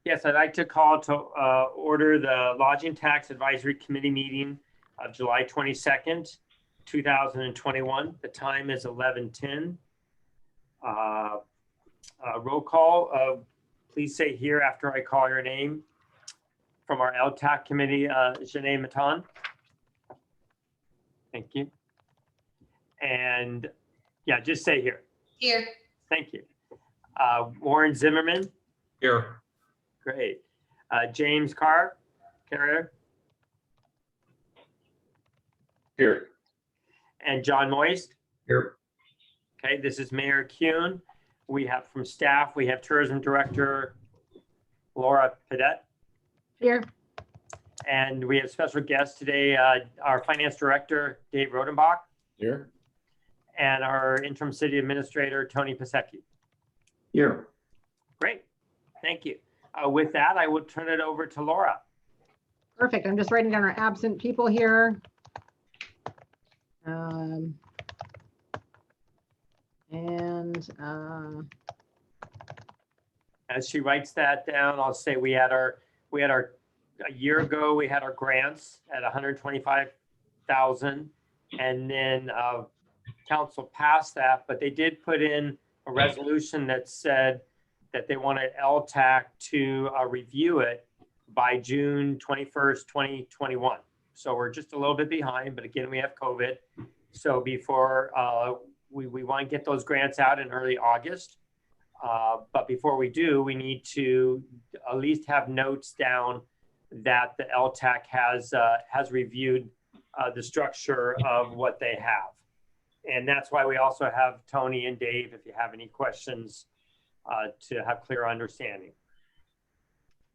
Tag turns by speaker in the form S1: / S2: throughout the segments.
S1: Yes, I'd like to call to order the Lodging Tax Advisory Committee meeting of July 22nd, 2021. The time is 11:10. Roll call. Please say here after I call your name. From our LTAC committee, Janae Matan. Thank you. And yeah, just say here.
S2: Here.
S1: Thank you. Warren Zimmerman.
S3: Here.
S1: Great. James Carrier.
S3: Here.
S1: And John Moist.
S3: Here.
S1: Okay, this is Mayor Kuhn. We have from staff, we have Tourism Director Laura Pedette.
S4: Here.
S1: And we have special guests today, our Finance Director, Dave Rodenbach.
S3: Here.
S1: And our Interim City Administrator, Tony Pasecki.
S3: Here.
S1: Great, thank you. With that, I will turn it over to Laura.
S4: Perfect. I'm just writing down our absent people here.
S1: As she writes that down, I'll say a year ago, we had our grants at 125,000, and then council passed that, but they did put in a resolution that said that they wanted LTAC to review it by June 21st, 2021. So we're just a little bit behind, but again, we have COVID. So before we want to get those grants out in early August. But before we do, we need to at least have notes down that the LTAC has reviewed the structure of what they have. And that's why we also have Tony and Dave, if you have any questions, to have clear understanding.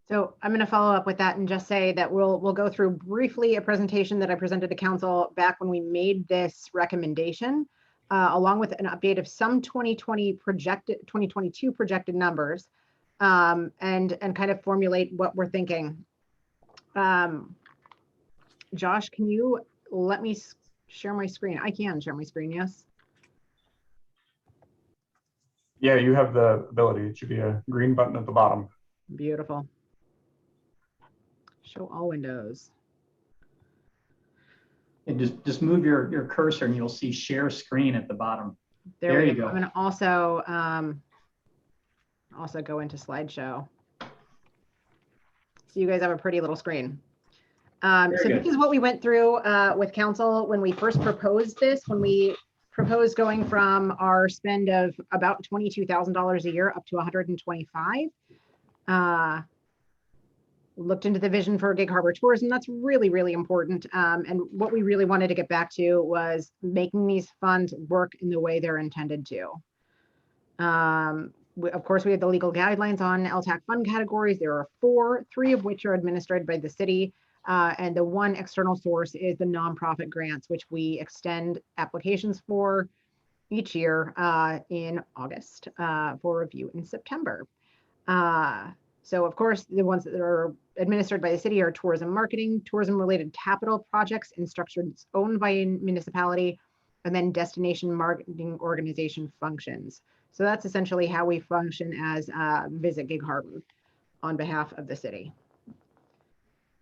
S4: So I'm going to follow up with that and just say that we'll go through briefly a presentation that I presented to council back when we made this recommendation, along with an update of some 2022 projected numbers, and kind of formulate what we're thinking. Josh, can you let me share my screen? I can share my screen, yes?
S5: Yeah, you have the ability. It should be a green button at the bottom.
S4: Beautiful. Show all windows.
S6: And just move your cursor and you'll see share screen at the bottom. There you go.
S4: I'm going to also go into slideshow. So you guys have a pretty little screen. So this is what we went through with council when we first proposed this, when we proposed going from our spend of about $22,000 a year up to $125,000. Looked into the vision for Gig Harbor Tourism. That's really, really important. And what we really wanted to get back to was making these funds work in the way they're intended to. Of course, we have the legal guidelines on LTAC fund categories. There are 4, 3 of which are administered by the city. And the one external source is the nonprofit grants, which we extend applications for each year in August for review in September. So of course, the ones that are administered by the city are tourism marketing, tourism related capital projects and structures owned by a municipality, and then destination marketing organization functions. So that's essentially how we function as Visit Gig Harbor on behalf of the city.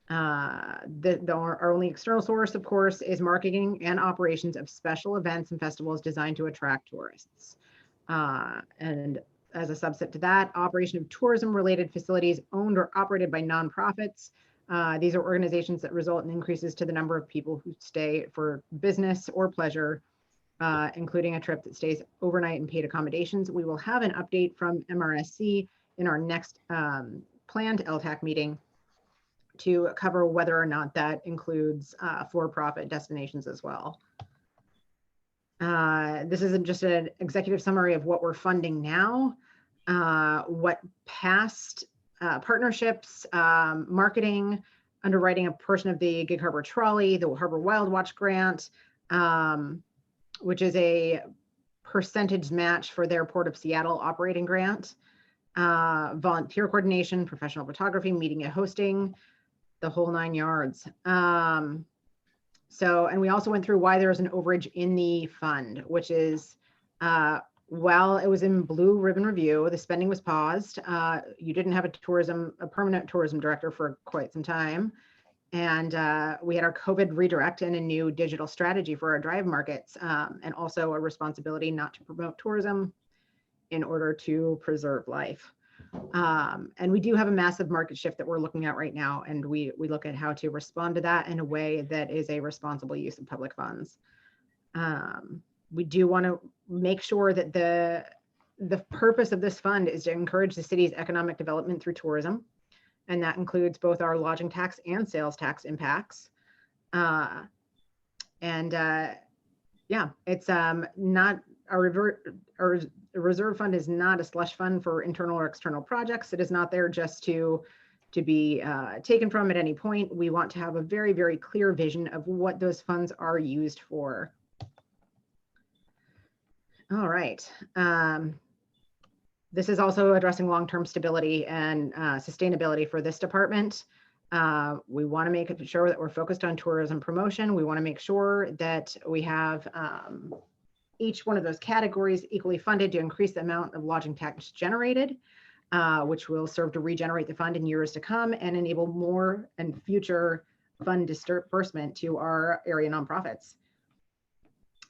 S4: Our only external source, of course, is marketing and operations of special events and festivals designed to attract tourists. And as a subset to that, operation of tourism related facilities owned or operated by nonprofits. These are organizations that result in increases to the number of people who stay for business or pleasure, including a trip that stays overnight and paid accommodations. We will have an update from MRSC in our next planned LTAC meeting to cover whether or not that includes for-profit destinations as well. This isn't just an executive summary of what we're funding now, what past partnerships, marketing, underwriting a portion of the Gig Harbor Trolley, the Harbor Wild Watch grant, which is a percentage match for their Port of Seattle operating grant, volunteer coordination, professional photography, meeting and hosting, the whole 9 yards. And we also went through why there's an overage in the fund, which is while it was in blue ribbon review, the spending was paused. You didn't have a permanent tourism director for quite some time. And we had our COVID redirect and a new digital strategy for our drive markets, and also a responsibility not to promote tourism in order to preserve life. And we do have a massive market shift that we're looking at right now, and we look at how to respond to that in a way that is a responsible use of public funds. We do want to make sure that the purpose of this fund is to encourage the city's economic development through tourism, and that includes both our lodging tax and sales tax impacts. Yeah, it's not our reserve fund is not a slush fund for internal or external projects. It is not there just to be taken from at any point. We want to have a very, very clear vision of what those funds are used for. All right. This is also addressing long-term stability and sustainability for this department. We want to make sure that we're focused on tourism promotion. We want to make sure that we have each one of those categories equally funded to increase the amount of lodging tax generated, which will serve to regenerate the fund in years to come and enable more and future fund disbursement to our area nonprofits.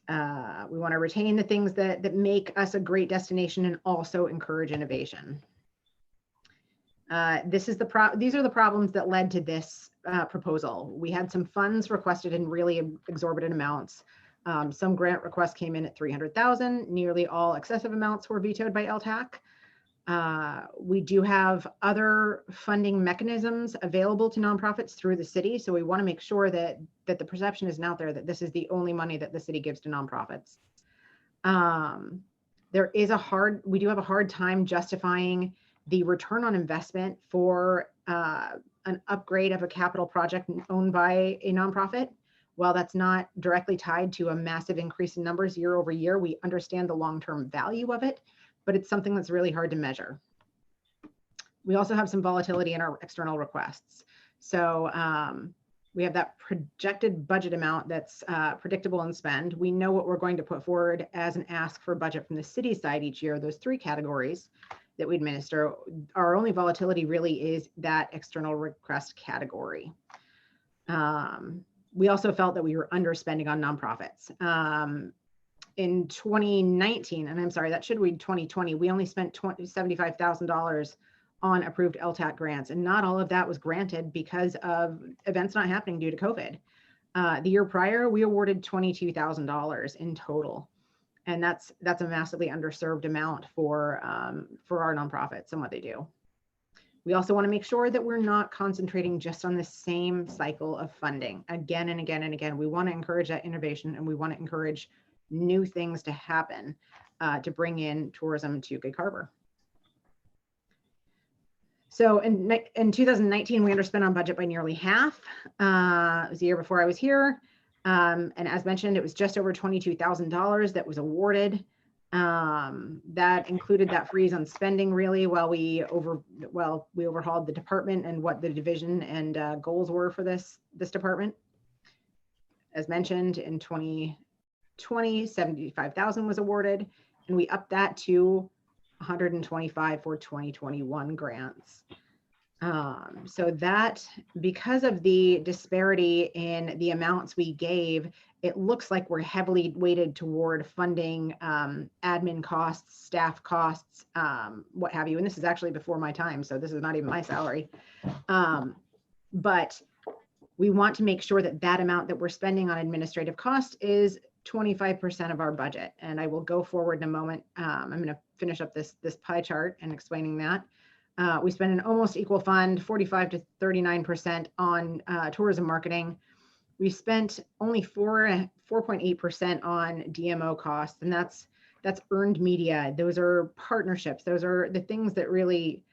S4: We want to retain the things that make us a great destination and also encourage innovation. These are the problems that led to this proposal. We had some funds requested in really exorbitant amounts. Some grant requests came in at 300,000. Nearly all excessive amounts were vetoed by LTAC. We do have other funding mechanisms available to nonprofits through the city. So we want to make sure that the perception isn't out there that this is the only money that the city gives to nonprofits. We do have a hard time justifying the return on investment for an upgrade of a capital project owned by a nonprofit. While that's not directly tied to a massive increase in numbers year over year, we understand the long-term value of it, but it's something that's really hard to measure. We also have some volatility in our external requests. So we have that projected budget amount that's predictable in spend. We know what we're going to put forward as an ask for budget from the city side each year, those 3 categories that we administer. Our only volatility really is that external request category. We also felt that we were underspending on nonprofits. In 2019, and I'm sorry, that should read 2020, we only spent $75,000 on approved LTAC grants, and not all of that was granted because of events not happening due to COVID. The year prior, we awarded $22,000 in total, and that's a massively underserved amount for our nonprofits and what they do. We also want to make sure that we're not concentrating just on the same cycle of funding again and again and again. We want to encourage that innovation, and we want to encourage new things to happen to bring in tourism to Gig Harbor. So in 2019, we underspent on budget by nearly half. It was the year before I was here. And as mentioned, it was just over $22,000 that was awarded. That included that freeze on spending really while we overhauled the department and what the division and goals were for this department. As mentioned, in 2020, 75,000 was awarded, and we upped that to 125 for 2021 grants. So that, because of the disparity in the amounts we gave, it looks like we're heavily weighted toward funding admin costs, staff costs, what have you. And this is actually before my time, so this is not even my salary. But we want to make sure that that amount that we're spending on administrative costs is 25% of our budget. And I will go forward in a moment. I'm going to finish up this pie chart and explaining that. We spend an almost equal fund, 45 to 39% on tourism marketing. We spent only 4.8% on DMO costs, and that's earned media. Those are partnerships. Those are the things that really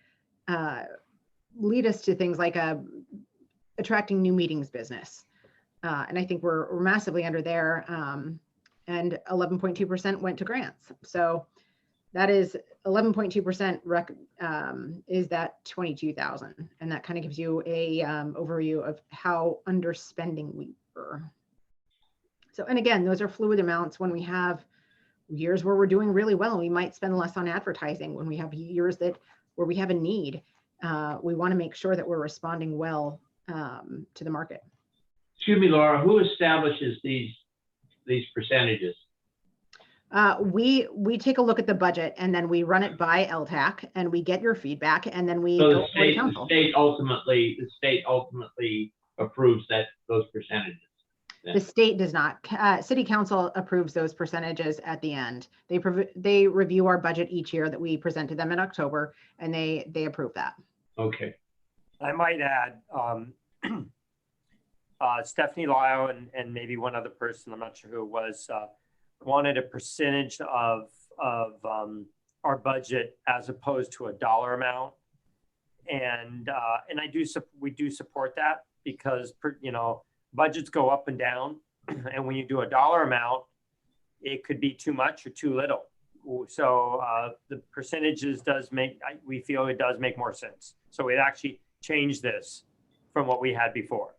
S4: lead us to things like attracting new meetings business. And I think we're massively under there. And 11.2% went to grants. So that is 11.2% is that 22,000. And that kind of gives you a overview of how underspending we were. So, and again, those are fluid amounts. When we have years where we're doing really well, we might spend less on advertising. When we have years where we have a need, we want to make sure that we're responding well to the market.
S2: Excuse me, Laura, who establishes these percentages?
S4: We take a look at the budget and then we run it by LTAC and we get your feedback and then we
S2: So
S4: go
S2: the
S4: to the council.
S2: state ultimately approves those percentages.
S4: The state does not. City council approves those percentages at the end. They review our budget each year that we present to them in October, and they approve that.
S2: Okay.
S1: I might add, Stephanie Lyle and maybe one other person, I'm not sure who it was, wanted a percentage of our budget as opposed to a dollar amount. And we do support that because, budgets go up and down. And when you do a dollar amount, it could be too much or too little. So the percentages we feel it does make more sense. So it actually changed this from what we had before.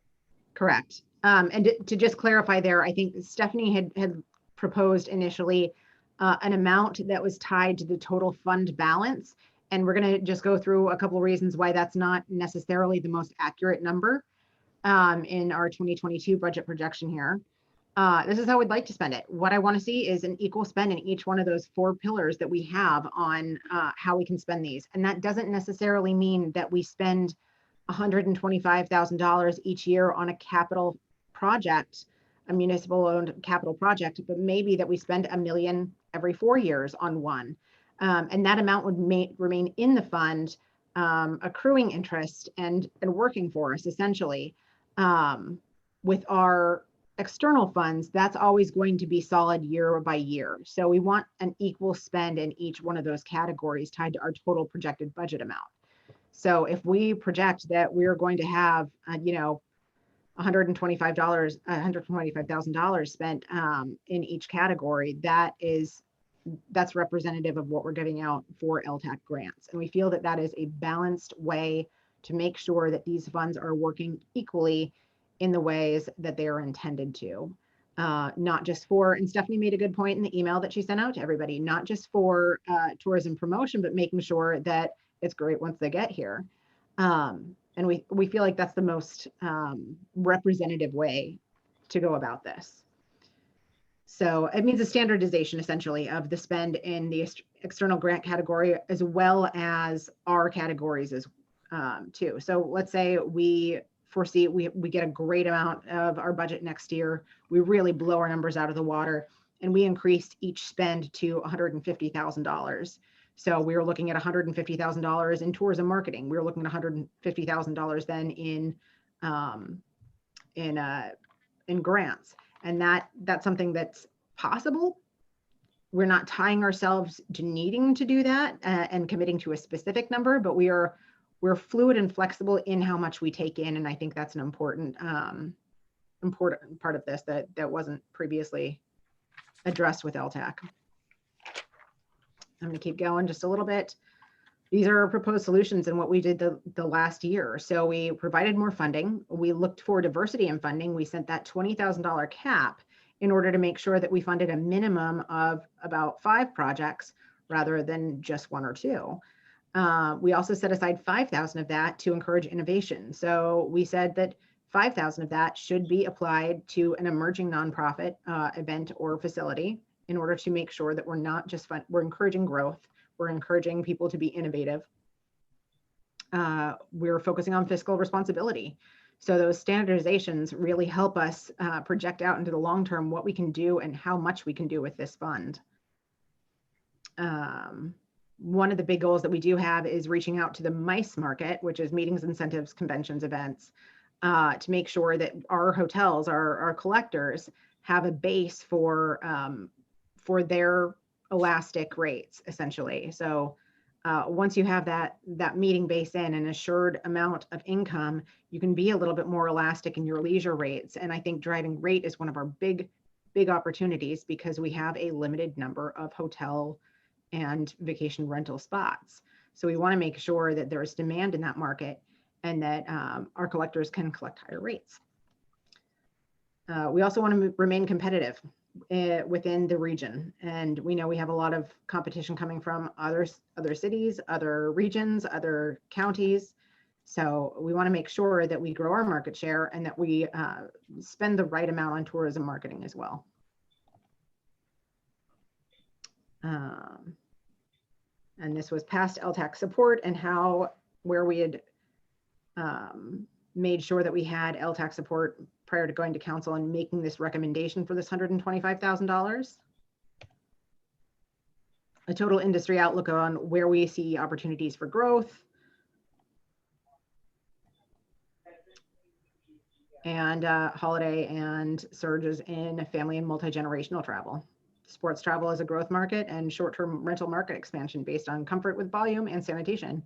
S4: Correct. And to just clarify there, I think Stephanie had proposed initially an amount that was tied to the total fund balance. And we're going to just go through a couple of reasons why that's not necessarily the most accurate number in our 2022 budget projection here. This is how we'd like to spend it. What I want to see is an equal spend in each one of those 4 pillars that we have on how we can spend these. And that doesn't necessarily mean that we spend $125,000 each year on a capital project, a municipal owned capital project, but maybe that we spend $1 million every 4 years on one. And that amount would remain in the fund, accruing interest and working for us essentially. With our external funds, that's always going to be solid year by year. So we want an equal spend in each one of those categories tied to our total projected budget amount. So if we project that we're going to have, $125,000 spent in each category, that's representative of what we're giving out for LTAC grants. And we feel that that is a balanced way to make sure that these funds are working equally in the ways that they are intended to. Not just for, and Stephanie made a good point in the email that she sent out to everybody, not just for tourism promotion, but making sure that it's great once they get here. And we feel like that's the most representative way to go about this. So it means a standardization essentially of the spend in the external grant category as well as our categories as too. So let's say we foresee we get a great amount of our budget next year. We really blow our numbers out of the water and we increased each spend to $150,000. So we were looking at $150,000 in tourism marketing. We were looking at $150,000 then in grants. And that's something that's possible. We're not tying ourselves to needing to do that and committing to a specific number, but we're fluid and flexible in how much we take in. And I think that's an important part of this that wasn't previously addressed with LTAC. I'm going to keep going just a little bit. These are proposed solutions and what we did the last year. So we provided more funding. We looked for diversity in funding. We sent that $20,000 cap in order to make sure that we funded a minimum of about 5 projects rather than just 1 or 2. We also set aside 5,000 of that to encourage innovation. So we said that 5,000 of that should be applied to an emerging nonprofit event or facility in order to make sure that we're not just we're encouraging growth. We're encouraging people to be innovative. We're focusing on fiscal responsibility. So those standardizations really help us project out into the long term what we can do and how much we can do with this fund. One of the big goals that we do have is reaching out to the MICE market, which is meetings, incentives, conventions, events, to make sure that our hotels, our collectors have a base for their elastic rates, essentially. So once you have that meeting base in an assured amount of income, you can be a little bit more elastic in your leisure rates. And I think driving rate is one of our big opportunities because we have a limited number of hotel and vacation rental spots. So we want to make sure that there is demand in that market and that our collectors can collect higher rates. We also want to remain competitive. within the region. And we know we have a lot of competition coming from other cities, other regions, other counties. So we want to make sure that we grow our market share and that we spend the right amount on tourism marketing as well. And this was past LTAC support and where we had made sure that we had LTAC support prior to going to council and making this recommendation for this $125,000. A total industry outlook on where we see opportunities for growth. And holiday and surges in family and multi-generational travel. Sports travel is a growth market and short-term rental market expansion based on comfort with volume and sanitation.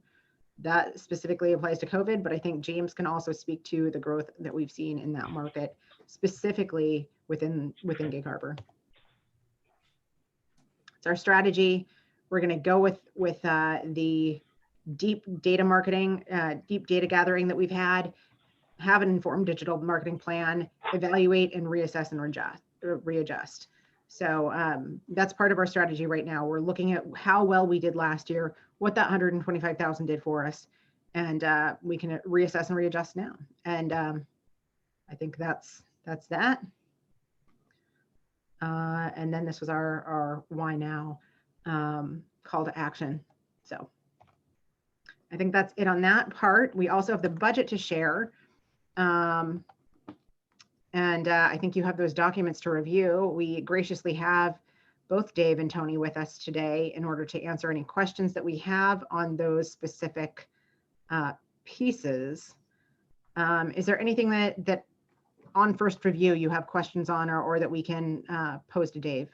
S4: That specifically applies to COVID, but I think James can also speak to the growth that we've seen in that market, specifically within Gig Harbor. It's our strategy. We're going to go with the deep data marketing, deep data gathering that we've had, have an informed digital marketing plan, evaluate and reassess and readjust. So that's part of our strategy right now. We're looking at how well we did last year, what that 125,000 did for us, and we can reassess and readjust now. And I think that's that. And then this was our why now call to action. So I think that's it on that part. We also have the budget to share. And I think you have those documents to review. We graciously have both Dave and Tony with us today in order to answer any questions that we have on those specific pieces. Is there anything that on first review you have questions on or that we can pose to Dave?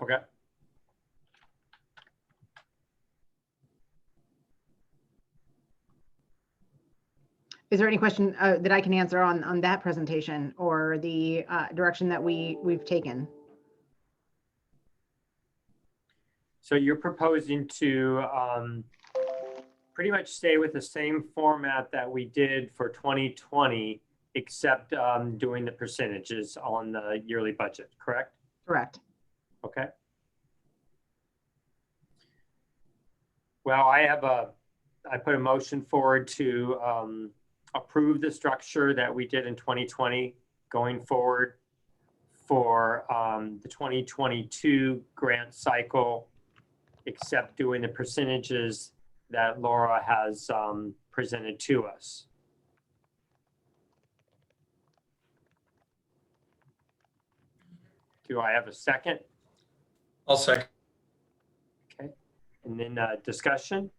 S1: Okay.
S4: Is there any question that I can answer on that presentation or the direction that we've taken?
S1: So you're proposing to pretty much stay with the same format that we did for 2020, except doing the percentages on the yearly budget, correct?
S4: Correct.
S1: Okay. Well, I put a motion forward to approve the structure that we did in 2020 going forward for the 2022 grant cycle, except doing the percentages that Laura has presented to us. Do I have a second?
S3: I'll second.
S1: Okay, and then discussion.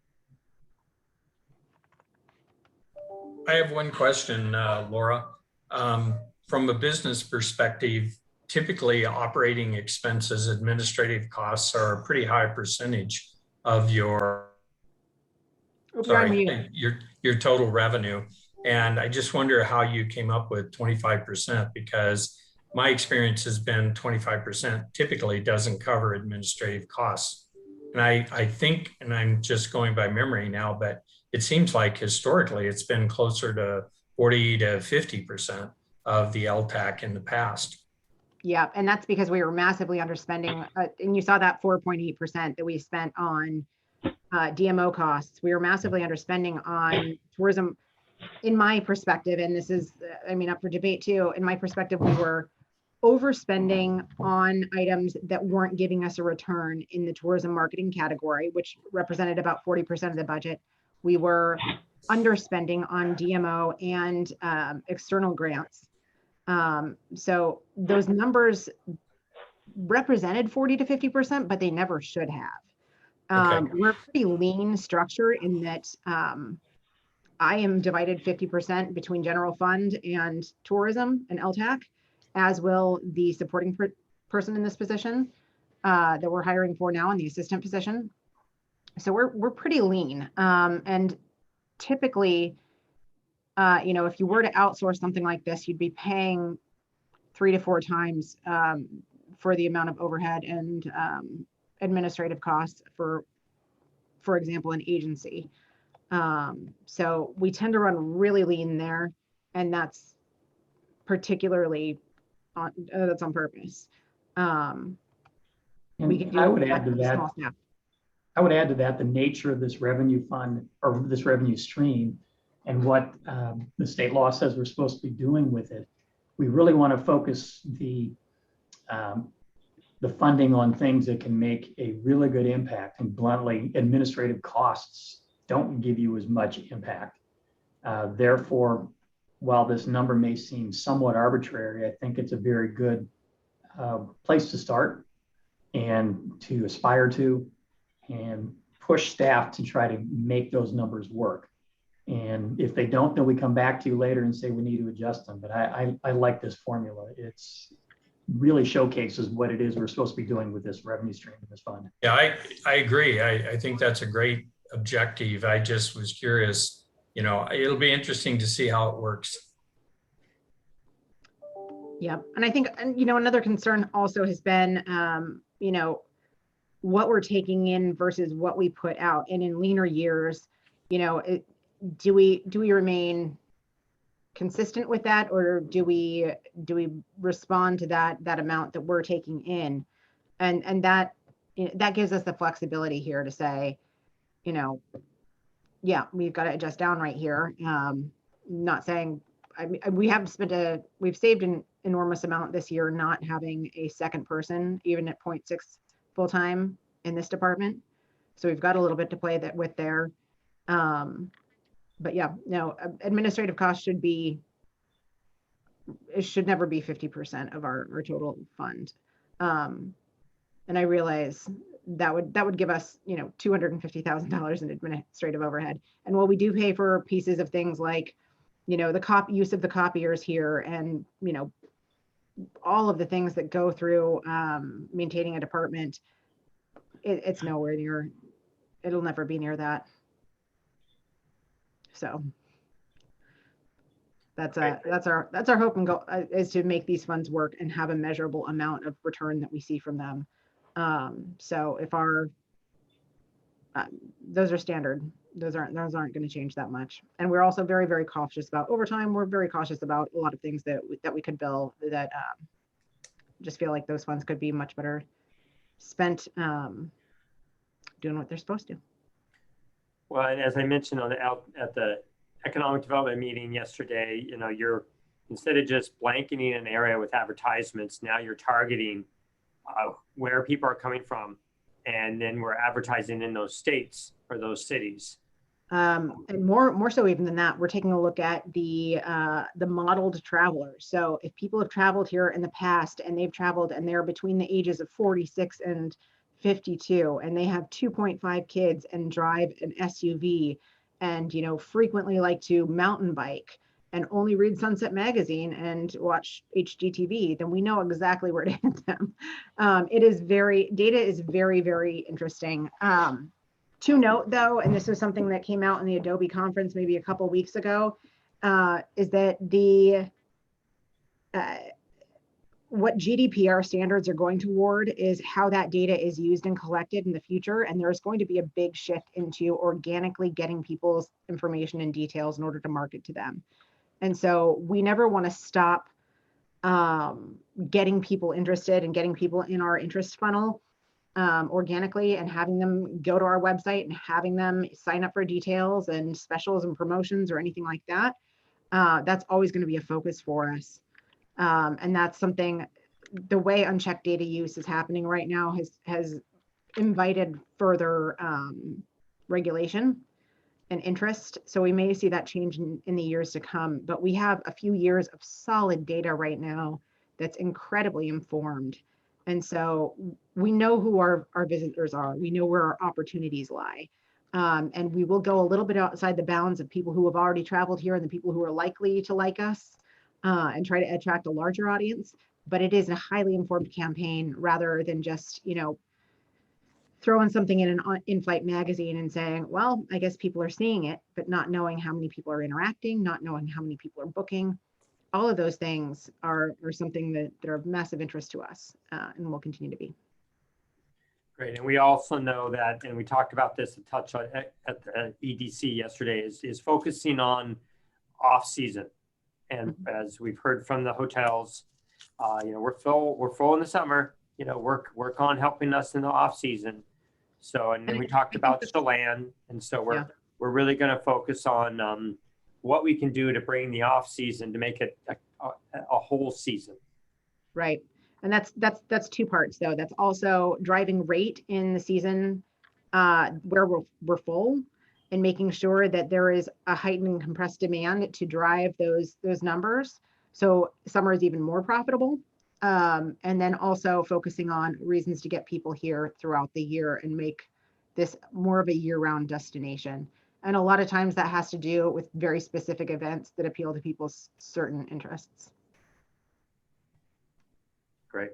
S3: I have one question, Laura. From a business perspective, typically operating expenses, administrative costs are a pretty high percentage of your total revenue. And I just wonder how you came up with 25%, because my experience has been 25% typically doesn't cover administrative costs. And I think, and I'm just going by memory now, but it seems like historically it's been closer to 40 to 50% of the LTAC in the past.
S4: Yeah, and that's because we were massively underspending. And you saw that 4.8% that we spent on DMO costs. We were massively underspending on tourism. In my perspective, and this is, I mean, up for debate too, in my perspective, we were overspending on items that weren't giving us a return in the tourism marketing category, which represented about 40% of the budget. We were underspending on DMO and external grants. So those numbers represented 40 to 50%, but they never should have.
S3: Okay.
S4: We're a pretty lean structure in that I am divided 50% between general fund and tourism and LTAC, as will the supporting person in this position that we're hiring for now in the assistant position. So we're pretty lean. And typically, if you were to outsource something like this, you'd be paying 3 to 4 times for the amount of overhead and administrative costs for example, an agency. So we tend to run really lean there, and that's particularly that's on purpose. We can
S6: And
S4: do
S6: I would
S4: that
S6: add to
S4: with a
S6: that,
S4: small staff.
S6: the nature of this revenue fund or this revenue stream and what the state law says we're supposed to be doing with it. We really want to focus the funding on things that can make a really good impact, and bluntly, administrative costs don't give you as much impact. Therefore, while this number may seem somewhat arbitrary, I think it's a very good place to start and to aspire to, and push staff to try to make those numbers work. And if they don't, then we come back to you later and say we need to adjust them. But I like this formula. It's really showcases what it is we're supposed to be doing with this revenue stream in this fund.
S3: Yeah, I agree. I think that's a great objective. I just was curious, it'll be interesting to see how it works.
S4: Yep. And I think, another concern also has been, what we're taking in versus what we put out. And in leaner years, do we remain consistent with that, or do we respond to that amount that we're taking in? And that gives us the flexibility here to say, yeah, we've got to adjust down right here. Not saying, we've saved an enormous amount this year not having a second person, even at 0.6 full-time in this department. So we've got a little bit to play with there. But yeah, no, administrative costs should never be 50% of our total fund. And I realize that would give us, $250,000 in administrative overhead. And while we do pay for pieces of things like, the use of the copiers here, and, all of the things that go through maintaining a department, it's nowhere near, it'll never be near that. So that's our hope and goal, is to make these funds work and have a measurable amount of return that we see from them. So if those are standard, those aren't going to change that much. And we're also very, very cautious about overtime. We're very cautious about a lot of things that we could bill that just feel like those funds could be much better spent doing what they're supposed to.
S1: Well, and as I mentioned at the economic development meeting yesterday, you're, instead of just blanketing an area with advertisements, now you're targeting where people are coming from, and then we're advertising in those states or those cities.
S4: And more so even than that, we're taking a look at the modeled travelers. So if people have traveled here in the past and they've traveled and they're between the ages of 46 and 52, and they have 2.5 kids and drive an SUV, and frequently like to mountain bike and only read Sunset Magazine and watch HGTV, then we know exactly where to hit them. Data is very, very interesting. To note though, and this is something that came out in the Adobe conference maybe a couple weeks ago, is that what GDPR standards are going toward is how that data is used and collected in the future. And there's going to be a big shift into organically getting people's information and details in order to market to them. And so we never want to stop getting people interested and getting people in our interest funnel organically, and having them go to our website and having them sign up for details and specials and promotions or anything like that. That's always going to be a focus for us. And that's something, the way unchecked data use is happening right now has invited further regulation and interest. So we may see that change in the years to come, but we have a few years of solid data right now that's incredibly informed. And so we know who our visitors are. We know where our opportunities lie. And we will go a little bit outside the bounds of people who have already traveled here and the people who are likely to like us, and try to attract a larger audience. But it is a highly informed campaign rather than just, throwing something in an in-flight magazine and saying, well, I guess people are seeing it, but not knowing how many people are interacting, not knowing how many people are booking. All of those things are something that are of massive interest to us, and will continue to be.
S1: Great. And we also know that, and we talked about this a touch on, at the EDC yesterday, is focusing on off-season. And as we've heard from the hotels, we're full in the summer, work on helping us in the off-season. So, and then we talked about Chelan. And so we're really going to focus on what we can do to bring the off-season to make it a whole season.
S4: Right. And that's two parts though. That's also driving rate in the season where we're full, and making sure that there is a heightened and compressed demand to drive those numbers. So summer is even more profitable. And then also focusing on reasons to get people here throughout the year and make this more of a year-round destination. And a lot of times that has to do with very specific events that appeal to people's certain interests.
S1: Great.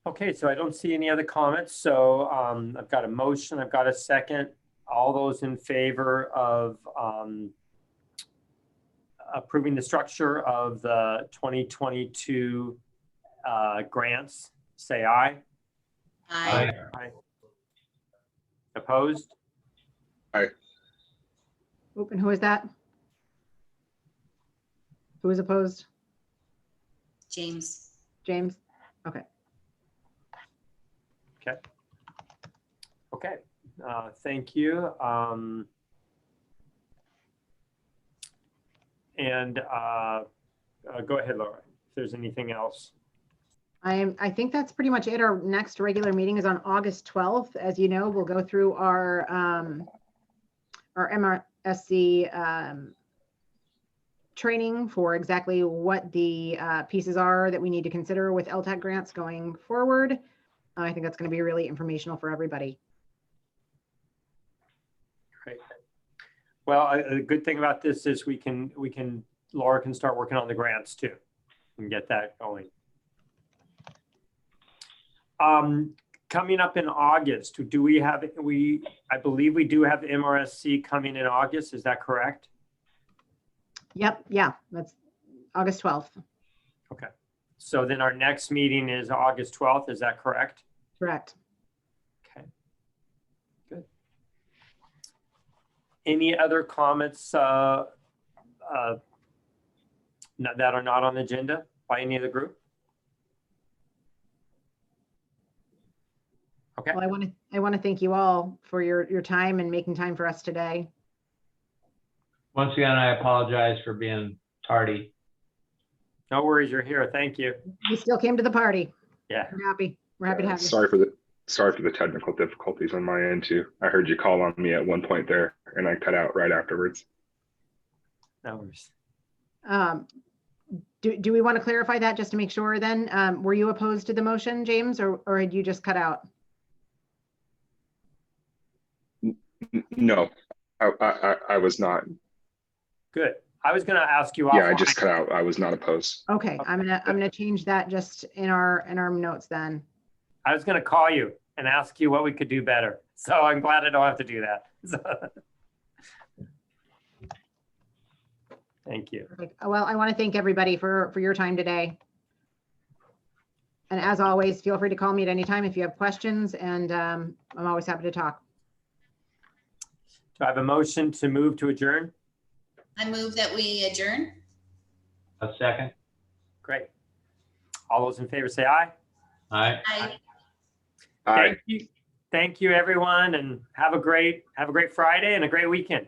S1: Okay, so I don't see any other comments. So I've got a motion, I've got a second. All those in favor of approving the structure of the 2022 grants, say aye.
S2: Aye.
S1: Aye. Opposed?
S4: Oop, and who is that? Who is opposed?
S7: James.
S4: James? Okay.
S1: Okay, thank you. Go ahead, Laura, if there's anything else.
S4: I think that's pretty much it. Our next regular meeting is on August 12th. As you know, we'll go through our MRSC training for exactly what the pieces are that we need to consider with LTAC grants going forward. I think that's going to be really informational for everybody.
S1: Great. Well, a good thing about this is Laura can start working on the grants too and get that going. Coming up in August, do we have, I believe we do have MRSC coming in August. Is that correct?
S4: Yep. Yeah. That's August 12th.
S1: Okay. So then our next meeting is August 12th. Is that correct?
S4: Correct.
S1: Okay. Good. Any other comments that are not on the agenda by any of the group? Okay.
S4: Well, I want to thank you all for your time and making time for us today.
S2: Once again, I apologize for being tardy.
S1: No worries. You're here. Thank you.
S4: You still came to the party.
S1: Yeah.
S4: We're happy. We're happy to have you.
S5: Sorry for the technical difficulties on my end too. I heard you call on me at one point there and I cut out right afterwards.
S1: No worries.
S4: Do we want to clarify that just to make sure then? Were you opposed to the motion, James, or had you just cut out?
S5: No, I was not.
S1: Good. I was going to ask you.
S5: Yeah, I
S1: offline.
S5: just cut out. I was not opposed.
S4: Okay, I'm gonna change that just in our notes then.
S1: I was going to call you and ask you what we could do better. So I'm glad I don't have to do that. Thank you.
S4: Perfect. Well, I want to thank everybody for your time today. And as always, feel free to call me at any time if you have questions, and I'm always happy to talk.
S1: Do I have a motion to move to adjourn?
S7: I move that we adjourn.
S2: A second.
S1: Great. All those in favor say aye.
S2: Aye.
S7: Aye.
S5: All right.
S1: Thank you, everyone, and have a great Friday and a great weekend.